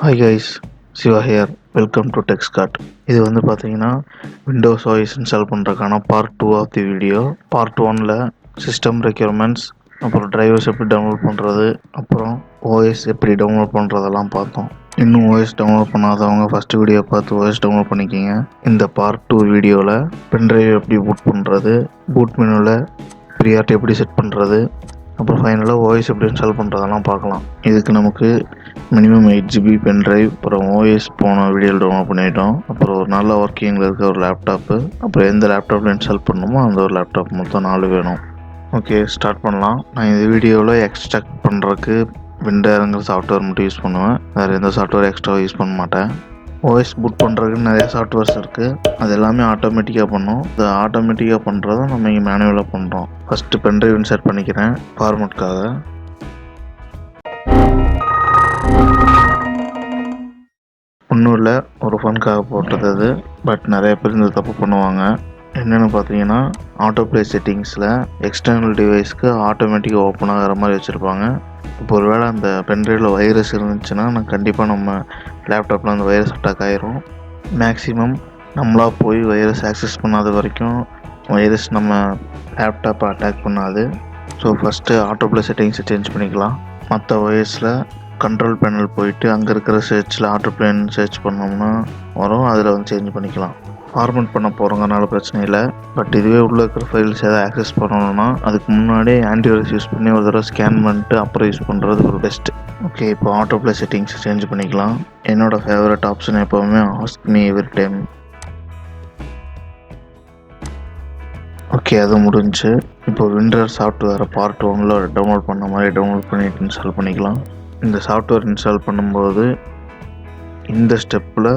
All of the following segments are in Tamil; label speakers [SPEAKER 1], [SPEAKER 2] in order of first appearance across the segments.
[SPEAKER 1] Hi guys, Siva here. Welcome to TechScart. இது வந்து பார்த்தீங்கன்னா விண்டோஸ் OS இன்ஸ்டால் பண்ணுறதுக்கான part 2 of the video. Part 1ல் சிஸ்டம் ரெக்யர்மெண்ட்ஸ், அப்புறம் டிரைவர்ஸ் எப்படி டவுன்லோட் பண்ணுறது, அப்புறம் OS எப்படி டவுன்லோட் பண்ணுறதெல்லாம் பார்த்தோம். இன்னும் OS டவுன்லோட் பண்ணாதவங்க ஃபஸ்ட்டு வீடியோ பார்த்து OS டவுன்லோட் பண்ணிக்கிங்க. இந்த பார்ட் 2 வீடியோவில் பென்ட்ரைவ் எப்படி பூட் பண்ணுறது, பூட் மெனுவில் ப்ரியாரிட்டி எப்படி செட் பண்ணுறது, அப்புறம் ஃபைனலாக OS எப்படி இன்ஸ்டால் பண்ணுறதெல்லாம் பார்க்கலாம். இதுக்கு நமக்கு மினிமம் 8GB பென்ட்ரைவ், அப்புறம் OS போன வீடியோவில் டவுன்லோட் பண்ணிட்டோம், அப்புறம் ஒரு நல்ல ஒர்க்கிங்கில் இருக்க ஒரு லேப்டாப்பு, அப்புறம் எந்த லேப்டாப்பில் இன்ஸ்டால் பண்ணணுமோ அந்த ஒரு லேப்டாப் மொத்தம் 4 வேணும். ஓகே, ஸ்டார்ட் பண்ணலாம். நான் இந்த வீடியோவில் எக்ஸ்ட்ராக்ட் பண்ணுறதுக்கு விண்டோங்கிற சாஃப்ட்வேர் மட்டும் யூஸ் பண்ணுவேன். வேறு எந்த சாஃப்ட்வேர் எக்ஸ்ட்ரா யூஸ் பண்ண மாட்டேன். OS பூட் பண்ணுறதுக்கு நிறைய சாஃப்ட்வேர்ஸ் இருக்குது. அது எல்லாமே ஆட்டோமேட்டிக்காக பண்ணும். அது ஆட்டோமேட்டிக்காக பண்ணுறதை நம்ம இங்கே மேனுவலாக பண்ணுறோம். ஃபஸ்ட்டு பென்ட்ரைவ் இன்சர்ட் பண்ணிக்கிறேன் ஃபார்மேட்காக. ஒன்றும் இல்லை, ஒரு ஃபனுக்காக போட்டது அது. பட் நிறைய பேர் இந்த தப்பு பண்ணுவாங்க. என்னென்னு பார்த்தீங்கன்னா, ஆட்டோ ப்ளே செட்டிங்ஸில் எக்ஸ்டர்னல் டிவைஸ்க்கு ஆட்டோமேட்டிக்காக ஓப்பன் ஆகிற மாதிரி வச்சுருப்பாங்க. இப்போ ஒரு வேளை அந்த பென்ட்ரைவில் வைரஸ் இருந்துச்சுன்னா கண்டிப்பாக நம்ம லேப்டாப்பில் அந்த வைரஸ் அட்டாக் ஆகிரும். மேக்ஸிமம் நம்மளாக போய் வைரஸ் ஆக்சஸ் பண்ணாத வரைக்கும் வைரஸ் நம்ம லேப்டாப்பை அட்டாக் பண்ணாது. ஸோ ஃபஸ்ட்டு ஆட்டோ ப்ளே செட்டிங்ஸை சேஞ்ச் பண்ணிக்கலாம். மற்ற OSல கண்ட்ரோல் பேனல் போயிட்டு அங்கே இருக்கிற சர்ச்சில் ஆட்டோ பிளேன் சர்ச் பண்ணோம்னா வரும், அதில் வந்து சேஞ்ச் பண்ணிக்கலாம். ஃபார்மேட் பண்ண போகிறோங்கனால பிரச்சனை இல்லை. பட் இதுவே உள்ளே இருக்கிற ஃபைல்ஸ் எதாவது ஆக்சஸ் பண்ணணும்னா அதுக்கு முன்னாடியே ஆன்டிவைரஸ் யூஸ் பண்ணி ஒரு தடவை ஸ்கேன் பண்ணிட்டு அப்புறம் யூஸ் பண்ணுறது ஒரு பெஸ்ட்டு. ஓகே, இப்போ ஆட்டோ ப்ளே செட்டிங்ஸ் சேஞ்ச் பண்ணிக்கலாம். என்னோடய ஃபேவரட் ஆப்ஷன் எப்போவுமே ask me every time. Okay, அது முடிஞ்சு. இப்போ விண்டர் சாஃப்ட்வேரை பார்ட் 1ல் டவுன்லோட் பண்ண மாதிரி டவுன்லோட் பண்ணிட்டு இன்ஸ்டால் பண்ணிக்கலாம். இந்த சாஃப்ட்வேர் இன்ஸ்டால் பண்ணும்போது இந்த ஸ்டெப்பில்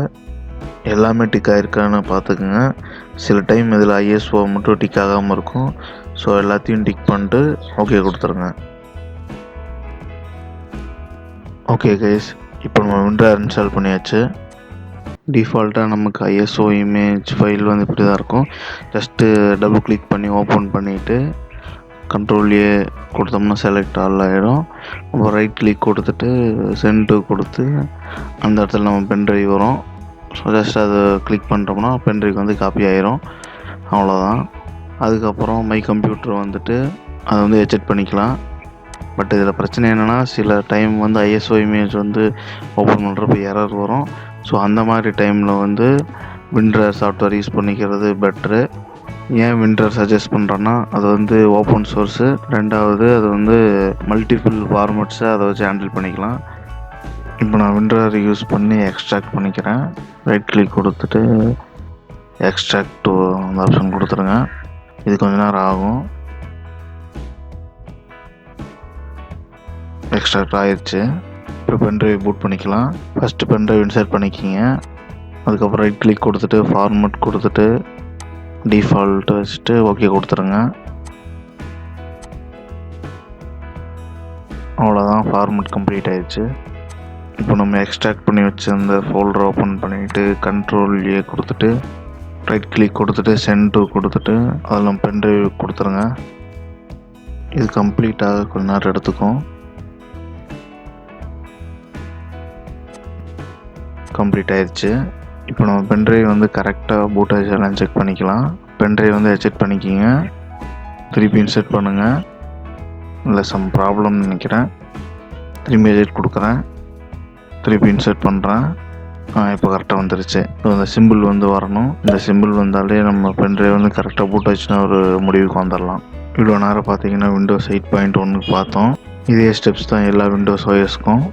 [SPEAKER 1] எல்லாமே டிக் ஆகிருக்கான்னு பார்த்துக்குங்க. சில டைம் இதில் ISO மட்டும் டிக் ஆகாமல் இருக்கும். ஸோ எல்லாத்தையும் டிக் பண்ணிட்டு ஓகே கொடுத்துருங்க. ஓகே கைஸ், இப்போ நம்ம விண்டர் இன்ஸ்டால் பண்ணியாச்சு. டிஃபால்ட்டாக நமக்கு ISO இமேஜ் ஃபைல் வந்து இப்படி தான் இருக்கும். ஜஸ்ட்டு டபுள் கிளிக் பண்ணி ஓப்பன் பண்ணிவிட்டு கண்ட்ரோல்லே கொடுத்தோம்னா செலக்ட் ஆல் ஆகிடும். அப்புறம் ரைட் கிளிக் கொடுத்துட்டு சென்ட் கொடுத்து அந்த இடத்துல நம்ம பென்ட்ரைவ் வரும். ஸோ ஜஸ்ட் அதை கிளிக் பண்ணுறோம்னா பென்ட்ரைவ் வந்து காப்பி ஆகிரும். அவ்வளோதான். அதுக்கப்புறம் மை கம்ப்யூட்டர் வந்துட்டு அதை வந்து எச்செட் பண்ணிக்கலாம். பட் இதில் பிரச்சனை என்னென்னா, சில டைம் வந்து ISO இமேஜ் வந்து ஓப்பன் பண்ணுறப்ப எரர் வரும். ஸோ அந்த மாதிரி டைமில் வந்து விண்டர் சாஃப்ட்வேர் யூஸ் பண்ணிக்கிறது பெட்ரு. ஏன் விண்டர் சஜஸ்ட் பண்ணுறேன்னா, அது வந்து ஓப்பன் சோர்ஸு, ரெண்டாவது அது வந்து மல்டிபிள் ஃபார்மேட்ஸை அதை வச்சு ஹேண்டில் பண்ணிக்கலாம். இப்போ நான் விண்டர் யூஸ் பண்ணி எக்ஸ்ட்ராக்ட் பண்ணிக்கிறேன். ரைட் கிளிக் கொடுத்துட்டு எக்ஸ்ட்ராக்ட் டு அந்த ஆப்ஷன் கொடுத்துருங்க. இது கொஞ்ச நேரம் ஆகும். எக்ஸ்ட்ராக்ட் ஆயிடுச்சு. இப்போ பென்ட்ரைவ் பூட் பண்ணிக்கலாம். ஃபஸ்ட்டு பென்ட்ரைவ் இன்சர்ட் பண்ணிக்கிங்க. அதுக்கப்புறம் ரைட் கிளிக் கொடுத்துட்டு ஃபார்மேட் கொடுத்துட்டு டிஃபால்ட் வச்சுட்டு ஓகே கொடுத்துருங்க. அவ்வளோதான், ஃபார்மேட் கம்ப்ளீட் ஆயிடுச்சு. இப்போ நம்ம எக்ஸ்ட்ராக்ட் பண்ணி வச்சு அந்த ஃபோல்டர் ஓப்பன் பண்ணிவிட்டு கண்ட்ரோல் கொடுத்துட்டு ரைட் கிளிக் கொடுத்துட்டு சென்ட் கொடுத்துட்டு அதில் பென்ட்ரைவ் கொடுத்துருங்க. இது கம்ப்ளீட்டாக கொஞ்ச நேரம் எடுத்துக்கும். கம்ப்ளீட் ஆயிடுச்சு. இப்போ நம்ம பென்ட்ரைவ் வந்து கரெக்டாக பூட்டேஜ் எல்லாம் செக் பண்ணிக்கலாம். பென்ட்ரைவ் வந்து எச்செட் பண்ணிக்கிங்க. திருப்பி இன்சர்ட் பண்ணுங்கள். இல்லை சம் ப்ராப்ளம்னு நினைக்கிறேன். திரும்பி எச்செட் கொடுக்குறேன். திருப்பி இன்சர்ட் பண்ணுறேன். இப்போ கரெக்டாக வந்துருச்சு. இப்போ இந்த சிம்பிள் வந்து வரணும். இந்த சிம்பிள் வந்தாலே நம்ம பென்ட்ரைவ் வந்து கரெக்டாக பூட்டாச்சுன்னா ஒரு முடிவுக்கு வந்துடலாம். இவ்வளோ நேரம் பார்த்தீங்கன்னா விண்டோஸ் 8.1க்கு பார்த்தோம். இதே ஸ்டெப்ஸ் தான் எல்லா விண்டோஸ் OSக்கும்.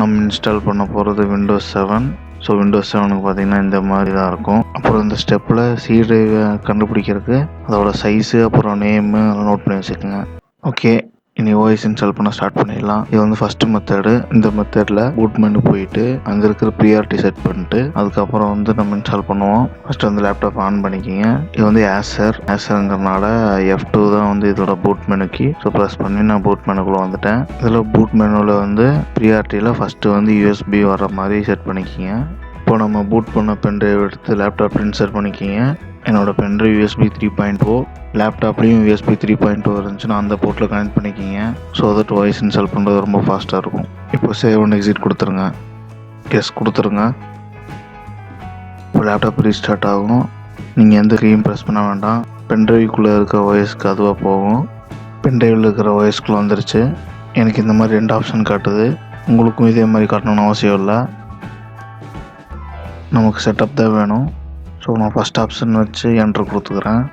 [SPEAKER 1] நம்ம இன்ஸ்டால் பண்ண போகிறது விண்டோஸ் 7. ஸோ விண்டோஸ் 7க்கு பார்த்தீங்கன்னா இந்த மாதிரி தான் இருக்கும். அப்புறம் இந்த ஸ்டெப்பில் C டிரைவை கண்டுபிடிக்கிறதுக்கு அதோட சைஸு அப்புறம் நேமு அதெல்லாம் நோட் பண்ணி வச்சுக்கோங்க. ஓகே, இனி OS இன்ஸ்டால் பண்ண ஸ்டார்ட் பண்ணிடலாம். இது வந்து ஃபஸ்ட்டு மெத்தடு. இந்த மெத்தடில் பூட் மெனு போயிட்டு அங்கே இருக்கிற ப்ரியாரிட்டி செட் பண்ணிட்டு அதுக்கப்புறம் வந்து நம்ம இன்ஸ்டால் பண்ணுவோம். ஃபஸ்ட்டு வந்து லேப்டாப் ஆன் பண்ணிக்கிங்க. இது வந்து ஆசருங்கிறனால F2 தான் வந்து இதோட பூட் மெனுக்கு. ஸோ ப்ரெஸ் பண்ணி நான் பூட் மெனுக்குள்ளே வந்துட்டேன். இதில் பூட் மெனுவில் வந்து ப்ரியாரிட்டியில் ஃபஸ்ட்டு வந்து USB வர மாதிரி செட் பண்ணிக்கிங்க. இப்போ நம்ம பூட் பண்ண பென்ட்ரைவ் எடுத்து லேப்டாப் இன்சர்ட் பண்ணிக்கிங்க. என்னோடய பென்ட்ரைவ் USB 3.0, லேப்டாப்லேயும் USB 3.0 இருந்துச்சுன்னா அந்த போர்ட்டில் கனெக்ட் பண்ணிக்கிங்க. ஸோ தட் OS இன்ஸ்டால் பண்ணுறது ரொம்ப ஃபாஸ்ட்டாக இருக்கும். இப்போ சேவ் அண்ட் எக்ஸிட் கொடுத்துருங்க. எஸ் கொடுத்துருங்க. இப்போ லேப்டாப் ரீஸ்டார்ட் ஆகும். நீங்கள் எந்த கீயும் ப்ரெஸ் பண்ண வேண்டாம். பென்ட்ரைவ்க்குள்ளே இருக்க ஓஎஸ்க்கு அதுவாக போகும். பென்ட்ரைவில் இருக்கிற ஓஎஸ்க்குள்ளே வந்துருச்சு. எனக்கு இந்த மாதிரி 2 ஆப்ஷன் காட்டுது. உங்களுக்கும் இதே மாதிரி காட்டணும்னு அவசியம் இல்லை. நமக்கு செட்டப் தான் வேணும். ஸோ நான் ஃபஸ்ட் ஆப்ஷன் வச்சு என்ட்ரு கொடுத்துக்கிறேன்.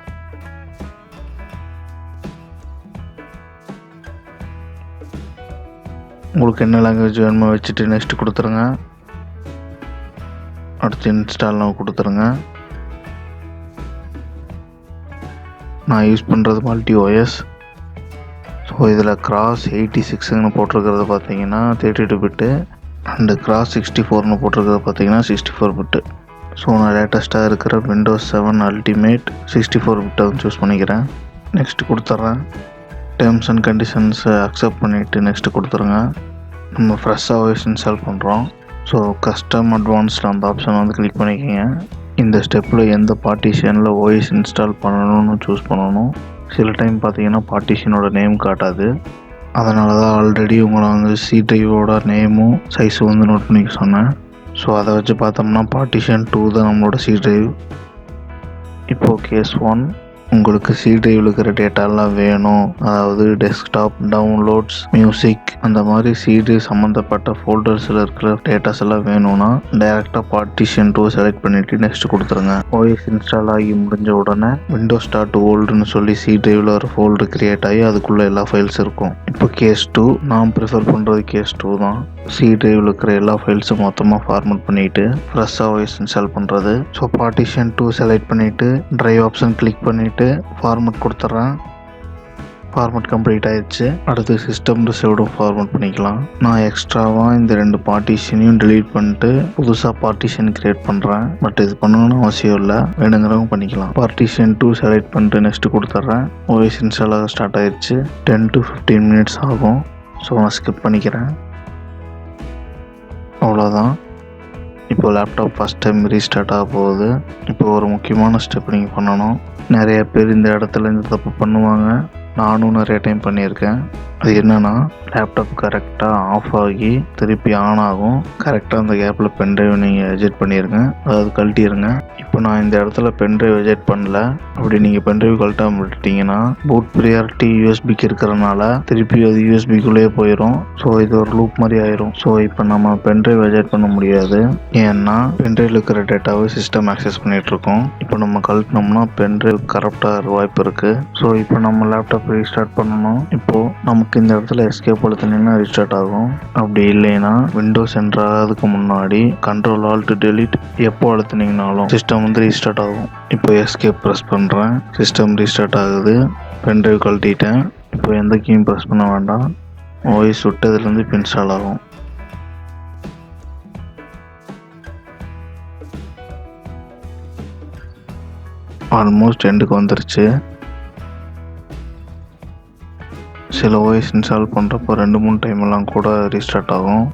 [SPEAKER 1] உங்களுக்கு என்ன லாங்குவேஜ் வேணுமோ வச்சுட்டு நெக்ஸ்ட் கொடுத்துருங்க. அடுத்து இன்ஸ்டால்னு கொடுத்துருங்க. நான் யூஸ் பண்ணுறது மல்டி ஓஎஸ். ஸோ இதில் கிராஸ் 86ன்னு போட்டிருக்கிறது பார்த்தீங்கன்னா 32 பிட்டு அண்டு கிராஸ் 64ன்னு போட்டிருக்கிறது பார்த்தீங்கன்னா 64 பிட்டு. ஸோ நான் லேட்டஸ்ட்டாக இருக்கிற விண்டோஸ் 7 அல்டிமேட் 64 பிட்டை வந்து சூஸ் பண்ணிக்கிறேன். நெக்ஸ்ட் கொடுத்துட்றேன். டேர்ம்ஸ் அண்ட் கண்டிஷன்ஸை அக்செப்ட் பண்ணிவிட்டு நெக்ஸ்ட் கொடுத்துருங்க. நம்ம ஃப்ரெஷ்ஷாக ஓஎஸ் இன்ஸ்டால் பண்ணுறோம். ஸோ கஸ்டம் அட்வான்ஸ்டு அந்த ஆப்ஷன் வந்து கிளிக் பண்ணிக்கோங்க. இந்த ஸ்டெப்பில் எந்த பார்ட்டிஷனில் ஓஎஸ் இன்ஸ்டால் பண்ணணும்னு சூஸ் பண்ணணும். சில டைம் பார்த்தீங்கன்னா பார்ட்டிஷனோட நேம் காட்டாது. அதனால தான் ஆல்ரெடி உங்களை வந்து சி டிரைவோட நேமும் சைஸும் வந்து நோட் பண்ணிக்க சொன்னேன். ஸோ அதை வச்சு பார்த்தோம்னா பார்ட்டிஷன் 2 தான் நம்மளோட சி டிரைவ். இப்போது கேஸ் 1, உங்களுக்கு சி டிரைவில் இருக்கிற டேட்டாலாம் வேணும், அதாவது டெஸ்க்டாப், டவுன்லோட்ஸ், மியூசிக் அந்த மாதிரி சி டிரைவ் சம்மந்தப்பட்ட ஃபோல்டர்ஸில் இருக்கிற டேட்டாஸ் எல்லாம் வேணும்னா டைரெக்டாக பார்ட்டிஷன் 2 செலக்ட் பண்ணிவிட்டு நெக்ஸ்ட் கொடுத்துருங்க. ஓஎஸ் இன்ஸ்டால் ஆகி முடிஞ்ச உடனே விண்டோஸ் ஸ்டார்ட் ஓல்டுன்னு சொல்லி சி டிரைவில் ஒரு ஃபோல்டர் கிரியேட் ஆகி அதுக்குள்ளே எல்லா ஃபைல்ஸ் இருக்கும். இப்போ கேஸ் 2 நான் ப்ரிஃபர் பண்ணுறது கேஸ் 2 தான். சி டிரைவில் இருக்கிற எல்லா ஃபைல்ஸும் மொத்தமாக ஃபார்மேட் பண்ணிவிட்டு ஃப்ரெஷ்ஷாக ஓஎஸ் இன்ஸ்டால் பண்ணுறது. ஸோ பார்ட்டிஷன் 2 செலக்ட் பண்ணிவிட்டு ட்ரைவ் ஆப்ஷன் கிளிக் பண்ணிவிட்டு ஃபார்மேட் கொடுத்துட்றேன். ஃபார்மேட் கம்ப்ளீட் ஆயிடுச்சு. அடுத்து சிஸ்டம் ரிசர்வ்டும் ஃபார்மேட் பண்ணிக்கலாம். நான் எக்ஸ்ட்ராவாக இந்த 2 பார்ட்டிஷனையும் delete பண்ணிட்டு புதுசாக பார்ட்டிஷன் கிரியேட் பண்ணுறேன். பட் இது பண்ணணும்னு அவசியம் இல்லை, வேணுங்கிறவங்க பண்ணிக்கலாம். பார்ட்டிஷன் 2 செலக்ட் பண்ணிட்டு நெக்ஸ்ட் கொடுத்துட்றேன். ஓஎஸ் இன்ஸ்டால் ஆக ஸ்டார்ட் ஆயிடுச்சு. 10 to 15 மினிட்ஸ் ஆகும். ஸோ நான் ஸ்கிப் பண்ணிக்கிறேன். அவ்வளோதான். இப்போ லேப்டாப் ஃபஸ்ட் டைம் ரீஸ்டார்ட் ஆக போகுது. இப்போ ஒரு முக்கியமான ஸ்டெப் நீங்கள் பண்ணணும். நிறைய பேர் இந்த இடத்துல இந்த தப்பு பண்ணுவாங்க. நானும் நிறைய டைம் பண்ணியிருக்கேன். அது என்னென்னா, லேப்டாப் கரெக்டாக ஆஃப் ஆகி திருப்பி ஆன் ஆகும். கரெக்டாக அந்த கேப்பில் பென்ட்ரைவ் நீங்கள் எஜெக்ட் பண்ணிடுங்க, அதாவது கழட்டிடுங்க. இப்போ நான் இந்த இடத்துல பென்ட்ரைவ் எஜெக்ட் பண்ணல. அப்படி நீங்கள் பென்ட்ரைவ் கழட்டாமல் விட்டுட்டிங்கன்னா பூட் ப்ரியாரிட்டி யூஎஸ்பிக்கு இருக்கிறனால திருப்பி அது யூஎஸ்பிக்குள்ளேயே போயிடும். ஸோ இது ஒரு லூப் மாதிரி ஆயிரும். ஸோ இப்போ நம்ம பென்ட்ரைவ் எஜெக்ட் பண்ண முடியாது. ஏன்னா பென்ட்ரைவில் இருக்கிற டேட்டாவை சிஸ்டம் ஆக்சஸ் பண்ணிகிட்ருக்கோம். இப்போ நம்ம கழட்டினோம்னா பென்ட்ரைவ் கரப்டாக வாய்ப்பு இருக்குது. ஸோ இப்போ நம்ம லேப்டாப் ரீஸ்டார்ட் பண்ணணும். இப்போது நமக்கு இந்த இடத்துல எஸ்கேப் அழுத்தினீங்கன்னா ரீஸ்டார்ட் ஆகும். அப்படி இல்லைன்னா விண்டோஸ் என்ட்ராகிறதுக்கு முன்னாடி கண்ட்ரோல் ஆல்ட் டெலீட் எப்போ அழுத்தினீங்கனாலும் சிஸ்டம் வந்து ரீஸ்டார்ட் ஆகும். இப்போ எஸ்கேப் ப்ரெஸ் பண்ணுறேன். சிஸ்டம் ரீஸ்டார்ட் ஆகுது. பென்ட்ரைவ் கழட்டிட்டேன். இப்போ எந்த கீயும் ப்ரெஸ் பண்ண வேண்டாம். ஓஎஸ் விட்டதுலேருந்து இப்போ இன்ஸ்டால் ஆகும். ஆல்மோஸ்ட் எண்டுக்கு வந்துருச்சு. சில ஓஎஸ் இன்ஸ்டால் பண்ணுறப்போ 2-3 டைம் எல்லாம் கூட ரீஸ்டார்ட் ஆகும்.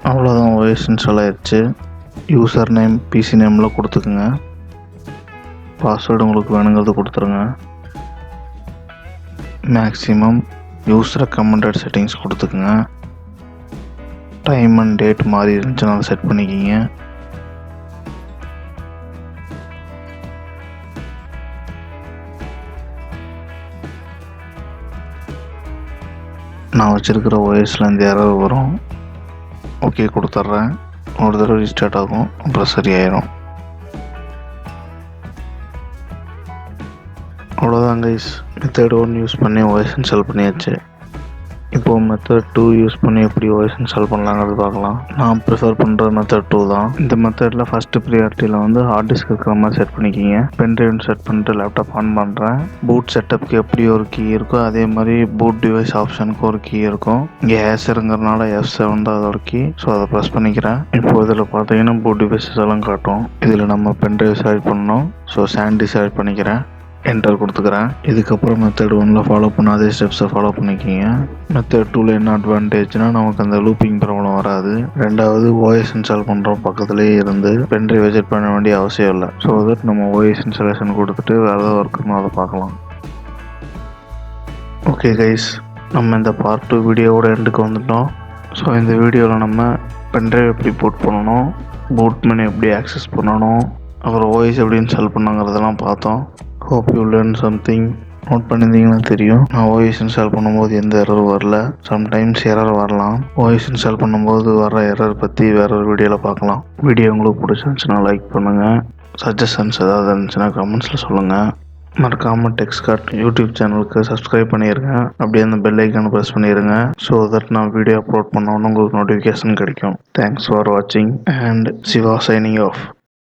[SPEAKER 1] அவ்வளோதான், ஓஎஸ் இன்ஸ்டால் ஆயிடுச்சு. யூசர் நேம் பிசி நேமில் கொடுத்துக்குங்க. பாஸ்வேர்டு உங்களுக்கு வேணுங்கிறது கொடுத்துருங்க. மேக்ஸிமம் யூஸ் ரெக்கமெண்டட் செட்டிங்ஸ் கொடுத்துக்குங்க. டைம் அண்ட் டேட் மாதிரி இருந்துச்சுன்னா அதை செட் பண்ணிக்கிங்க. நான் வச்சுருக்கிற ஓஎஸில் இந்த எரர் வரும். ஓகே கொடுத்துட்றேன். ஒரு தடவை ரீஸ்டார்ட் ஆகும், அப்புறம் சரியாயிடும். அவ்வளோதான் கைஸ். மெத்தட் 1 யூஸ் பண்ணி ஓஎஸ் இன்ஸ்டால் பண்ணியாச்சு. இப்போது மெத்தட் 2 யூஸ் பண்ணி எப்படி ஓஎஸ் இன்ஸ்டால் பண்ணலாங்கிறது பார்க்கலாம். நான் ப்ரிஃபர் பண்ணுற மெத்தட் 2 தான். இந்த மெத்தடில் ஃபஸ்ட்டு ப்ரியாரிட்டியில் வந்து ஹார்ட் டிஸ்க் இருக்கிற மாதிரி செட் பண்ணிக்கிங்க. பென்ட்ரைவ் செட் பண்ணிட்டு லேப்டாப் ஆன் பண்ணுறேன். பூட் செட்டப்புக்கு எப்படி ஒரு கீ இருக்கோ அதே மாதிரி பூட் டிவைஸ் ஆப்ஷனுக்கு ஒரு கீ இருக்கும். இங்கே ஹேஸருங்கிறனால F7 தான் அதோட கீ. ஸோ அதை ப்ரெஸ் பண்ணிக்கிறேன். இப்போ இதில் பார்த்தீங்கன்னா பூட் டிவைஸஸ் எல்லாம் காட்டும். இதில் நம்ம பென்ட்ரைவ் செலக்ட் பண்ணணும். ஸோ சாண்டி செலக்ட் பண்ணிக்கிறேன். என்டர் கொடுத்துக்கிறேன். இதுக்கப்புறம் மெத்தட் 1ல் ஃபாலோ பண்ண அதே ஸ்டெப்ஸை ஃபாலோ பண்ணிக்கிங்க. மெத்தட் 2ல் என்ன அட்வான்டேஜ்னால் நமக்கு அந்த லூப்பிங் ப்ராப்ளம் வராது. ரெண்டாவது ஓஎஸ் இன்ஸ்டால் பண்ணுறோம் பக்கத்துலேயே இருந்து பென்ட்ரைவ் விசிட் பண்ண வேண்டிய அவசியம் இல்லை. ஸோ தட் நம்ம ஓஎஸ் இன்ஸ்டாலேஷன் கொடுத்துட்டு வேறு ஏதாவது ஒர்க் இருந்தால் அதை பார்க்கலாம். ஓகே கைஸ், நம்ம இந்த பார்ட் 2 வீடியோவோட எண்டுக்கு வந்துட்டோம். ஸோ இந்த வீடியோவில் நம்ம பென்ட்ரைவ் எப்படி போட் பண்ணணும், பூட் மெனு எப்படி ஆக்சஸ் பண்ணணும், அப்புறம் ஓஎஸ் எப்படி இன்ஸ்டால் பண்ணுங்கிறதெல்லாம் பார்த்தோம். Hope you learn something. Note பண்ணியிருந்தீங்கன்னா தெரியும், நான் ஓஎஸ் இன்ஸ்டால் பண்ணும்போது எந்த எரரும் வரல. சம்டைம்ஸ் எரர் வரலாம். ஓஎஸ் இன்ஸ்டால் பண்ணும்போது வர எரர் பற்றி வேற ஒரு வீடியோவில் பார்க்கலாம். வீடியோ உங்களுக்கு பிடிச்சிருந்துச்சுன்னா லைக் பண்ணுங்கள். சஜஷன்ஸ் ஏதாவது இருந்துச்சுன்னா கமெண்ட்ஸில் சொல்லுங்கள். மறக்காமல் டெக்ஸ்கார்ட் யூடியூப் சேனலுக்கு சப்ஸ்கிரைப் பண்ணிடுங்க. அப்படியே அந்த பெல் ஐக்கானை ப்ரெஸ் பண்ணிடுங்க. ஸோ தட் நான் வீடியோ அப்லோட் பண்ணோன்னு உங்களுக்கு நோட்டிஃபிகேஷன் கிடைக்கும். தேங்க்ஸ் ஃபார் வாட்சிங் அண்ட் சிவா சைனிங் ஆஃப்.